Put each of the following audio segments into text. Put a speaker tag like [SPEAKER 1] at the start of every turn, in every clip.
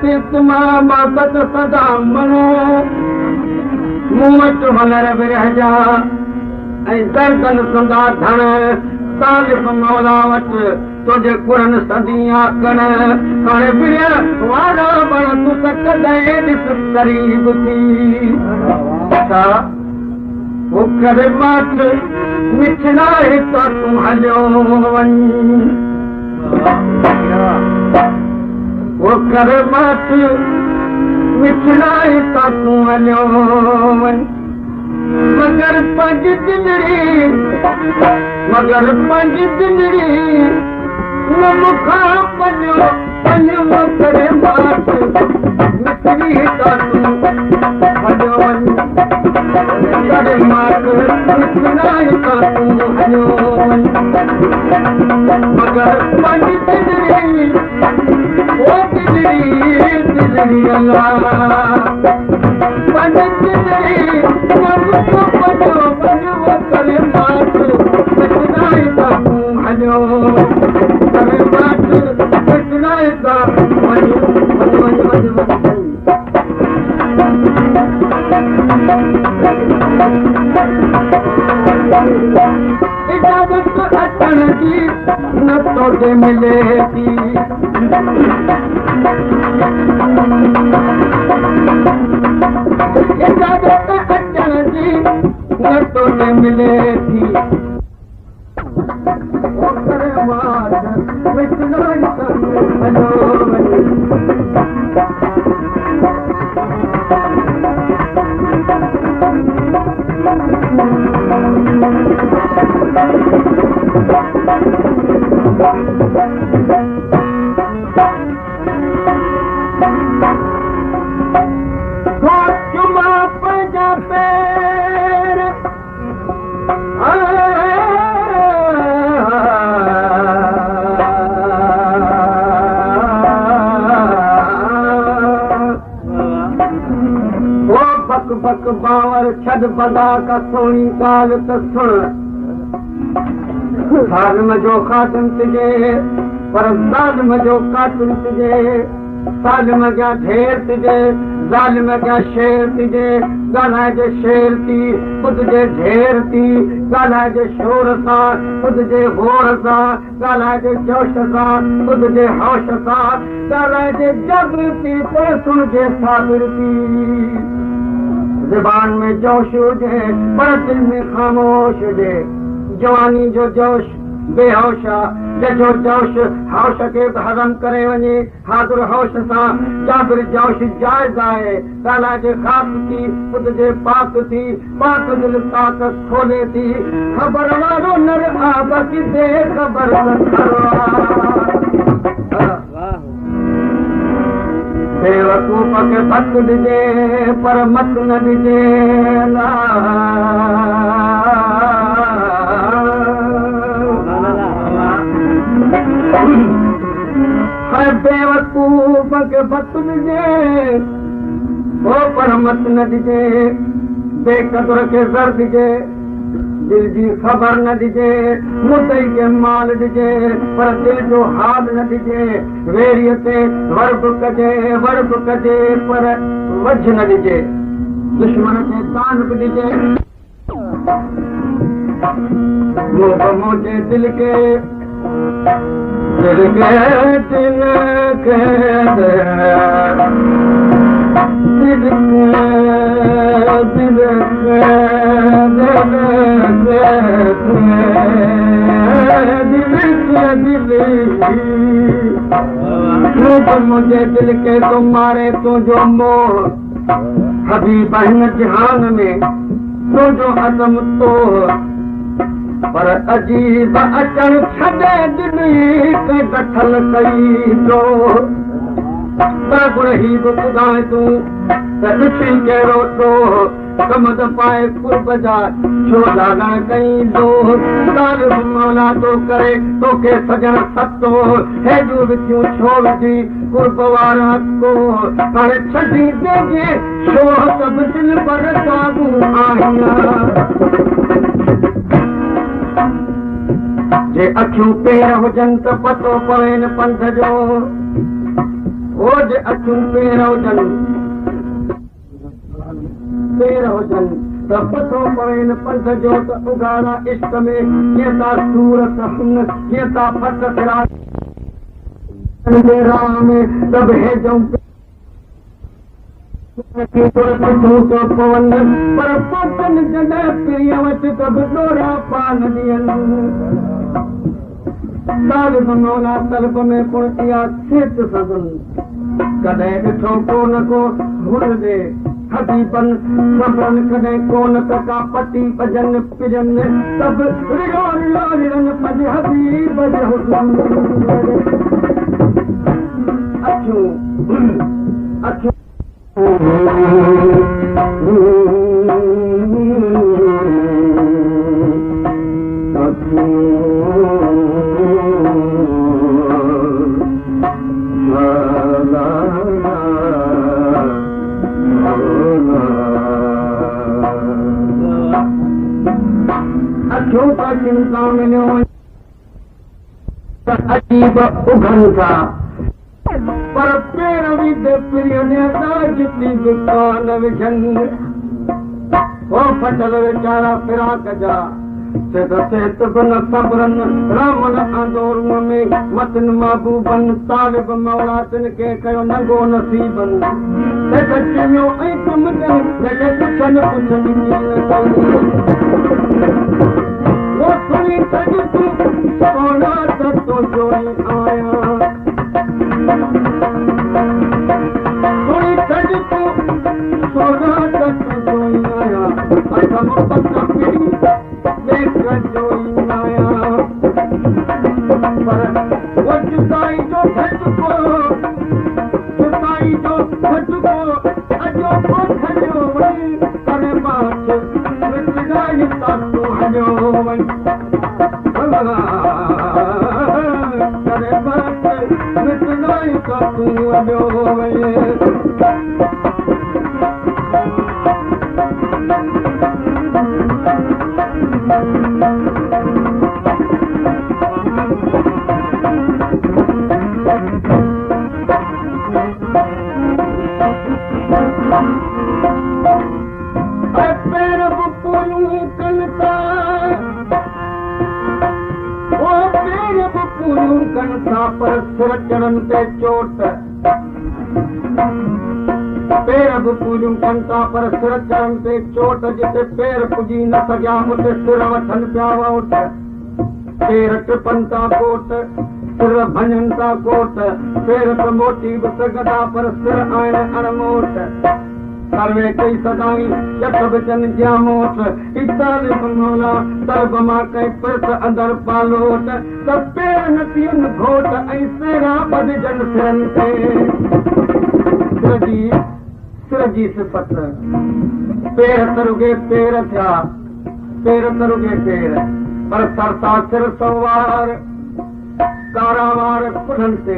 [SPEAKER 1] मोहब्बत सदा मनो मूं वटि हुनर बि रहिजा ऐं दर्दन संदा धण तालिब मौला वटि तुंहिंजे कुरन सदियां कण हाणे बिया वारा बण तूं त कॾहिं ॾिस क़रीब थी वो करे मात मिठड़ाए तो तूं हलियो वञ वो करे मात मिठड़ाए तो तूं हलियो वञ मगर पंहिंजी दिलड़ी न मूंखां पंहिंजो करे मात मिठड़ी तो तूं हलियो वञ करे मात मिठड़ाए तो तूं हलियो वञ मगर पंहिंजी दिलड़ी ओ दिलड़ी अल्लाह पंहिंजी दिलड़ी न मूंखां पंहिंजो करे मात मिठड़ाए तो तूं हलियो करे मात मिठड़ाए तो वञ इजाज़त अचण जी न तोखे मिले थी इजाज़त अचण जी न तोखे मिले थी बक बावर छद बदा का सोनी काल त सुन ज़ालिम जो ख़ातिम तुझे पर ज़ालिम जो कातिल तुझे ज़ालिम जा ढेर तुझे ज़ालिम जा शेर तुझे ॻाल्हाए जे शेर थी ख़ुद जे ढेर थी ॻाल्हाए जे शोर सां ख़ुद जे गोर सां ॻाल्हाए जे जोश सां ख़ुद जे होश सां ॻाल्हाए जे जब्र थी पर सुन जे साबिर थी ज़बान में जोश हुजे पर दिल में ख़ामोश हुजे जवानी जो जोश बेहोश जंहिंजो जोश होश खे बि हज़म करे वञे हाज़ुर होश सां जाबिर जोश जाइज़ आहे ॻाल्हाए जे ख़ास थी ख़ुद जे पाक थी पाक दिल ताक़त खोले थी ख़बर वारो नर आब किथे ख़बर बेवकूफ़ खे मत ॾिजे पर मत न ॾिजे बेवकूफ़ खे मत ॾिजे हो पर मत न ॾिजे बेक़दुर खे ज़र ॾिजे दिल जी ख़बर न ॾिजे मुदई खे माल ॾिजे पर दिल जो हाल न ॾिजे वेरीअ ते वर्ब कजे पर वझ न ॾिजे दुश्मन खे तान बि ॾिजे मुंहिंजे दिल खे मुंहिंजे दिल खे तो मारे तुंहिंजो मोह हबीब हिन जहान में तुंहिंजो अदम तो पर अजीब अचण छॾे दिली के दखल कई तो गुण ही बि ॿुधाए तूं त ॾिसी कहिड़ो तो कमद पाए कुर्ब जा छो लाॻण कई दो तालिब मौला तो करे तोखे सजण सतो हेजू विथियूं छो विधी कुर्ब वारा को हाणे छॾी देजे छो सभ दिल पर साबू आहियां जे अखियूं पेर हुजनि त पतो पवे न पंध जो जे अखियूं पेर हुजनि त पथो पवे न पंध जो त उगाड़ा इश्क में कीअं था सूरत हुन कीअं था फट फिरा राह में सभ हेजूं पवन पर पहुचनि जॾहिं प्रिय वटि त बि ॾोरा पान ॾियनि तालिब मौला तलब में पुण इहा खेत सदनि कॾहिं ॾिठो कोन को हुन ॾे हबीबन सभरनि कॾहिं कोन त का पटी पजनि पिजनि सभु रिड़ो रिड़ो रिड़नि पंहिंजे हबीब जे हुस्न अखियूं अखियूं चिंता मिलियो अजीब उघनि था पर पेर बि जिती दुकान विझनि हो फटल वीचारा फिराक जा सब्रनि रामन आंदोलन में मतन महबूबनि तालिब मौलातिन खे कयो नंगो नसीबनि चिमियो ऐं कम पुछनि वो सुनी सज तूं सोना त तुंहिंजो ई आहियां सुनी सज तूं सोना त तुंहिंजो ई आहियां असम पत पिड़ी देख जो ई आहियां पर वो जुदाई जो झटको अजो पोखरियो वई पर मां मिटगाई त तूं हलियो वई करे बात मिटगाई त तूं हलियो वई पर सिर चढ़नि ते चोट पेर बि पूरियूं कनि था पर सिर चढ़नि ते चोट जिते पेर पुॼी न सघिया उते सिर वठनि पिया वोट पेर टिपनि था कोट सिर भञनि था कोट पेर त मोटी बि सघंदा पर सिर आहिनि अणमोट सर्वे कई सदाई चट बचन जामोट इतालिब मौला तलब मां कई पिर्स अंदर पालोट त पेर न थियनि घोट ऐं सेरा ॿधजनि सिरनि ते सिर जी सिफ़त पेर त रुॻे पेर थिया पेर त रुॻे पेर पर सरता सिर सवार कारावार कुल्हनि ते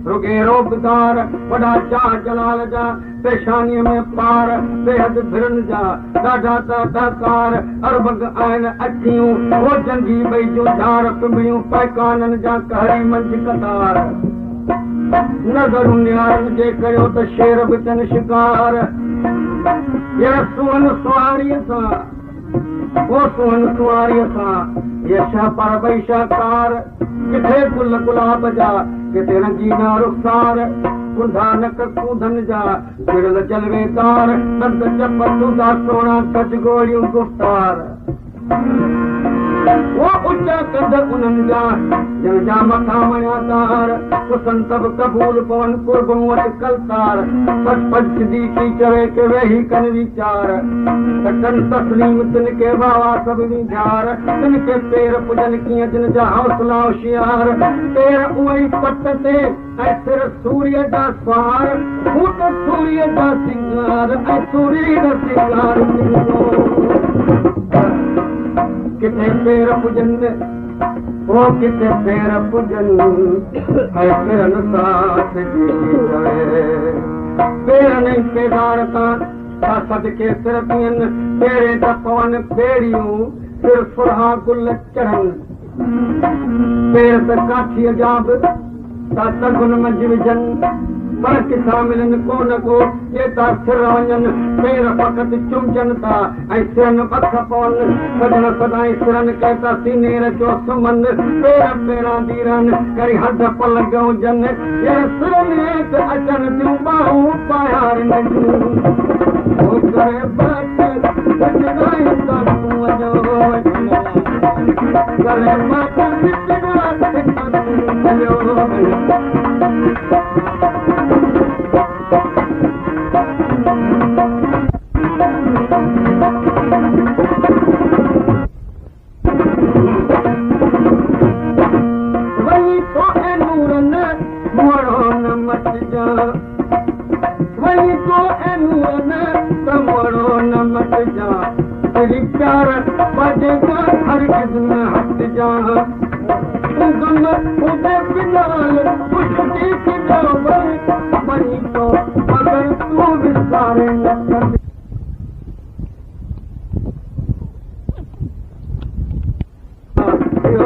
[SPEAKER 1] रुॻे रोबदार वॾा जा जलाल जा पेशानीअ में पार बेहद भिरनि जा ॾाढा दादाकार अरबग आहिनि अखियूं हो जंगी ॿई जूं झार पिंबियूं पैकाननि जा कहरी मंझि कतार नज़रूं निहारनि जे कयो त शेर बि थियनि शिकार ये सुहन सुवारीअ सां वो सुहन सुवारीअ सां ये शाहपार ॿई शाहकार किथे गुल गुलाब जा किथे रंगीना रुख़सार कुंधा नक कूधनि जा विरल जलवेदार दंद चप सूदा सोना गज गोरियूं गुफ़्तार वो उचा कंद उन्हनि जा जिन जा मथां वणिया तार कुसनि सभु क़बूल पवनि कुर्ब मूं वटि कलतार सचपच सिद्दीक़ी चवे के वेही कनि वीचार त कनि तस्लीम तिन खे वावा सभिनी ध्यार तिन खे पेर पुॼनि कीअं जिन जा हौसला होशियार पेर उहे ई पट ते ऐं सिर सूर्य जा सवार हू त सूर्य जा सिंगार ऐं सूर्य जा सिंगार किथे पेर पुॼनि वो किथे पेर पुॼनि ऐं पेरनि साथ पेरनि पेदार तां सदके सिर पियनि पेरे त पवनि बेड़ियूं सिर सुरहा गुल चढ़नि पेर त काठीअ जा बि तगुन मंझि विझनि पर किथां मिलनि कोन को जे था सिर वञनि पेर फ़क़ति चुमजनि था ऐं सिरनि पख पवनि सजण सदाईं सिरनि कह था सीने रचो सुम्हनि पेर पेरां धीरनि करी हथ पल हुजनि ये सिरनि हेठि अचनि थियूं ॿाहूं पायारनि जूं करे बच सजनाई था तूं वञो करे बच सजनाई था तूं वञो वही तो है नूरन मोड़ो न मत जा वही तो है नूरन मोड़ो न मत जा तेरी प्यार बजेगा हर किस्म हट जा गम उदे बिलाल कुछ देख जाओ वही तो अगर तू विसारे न कर Yo,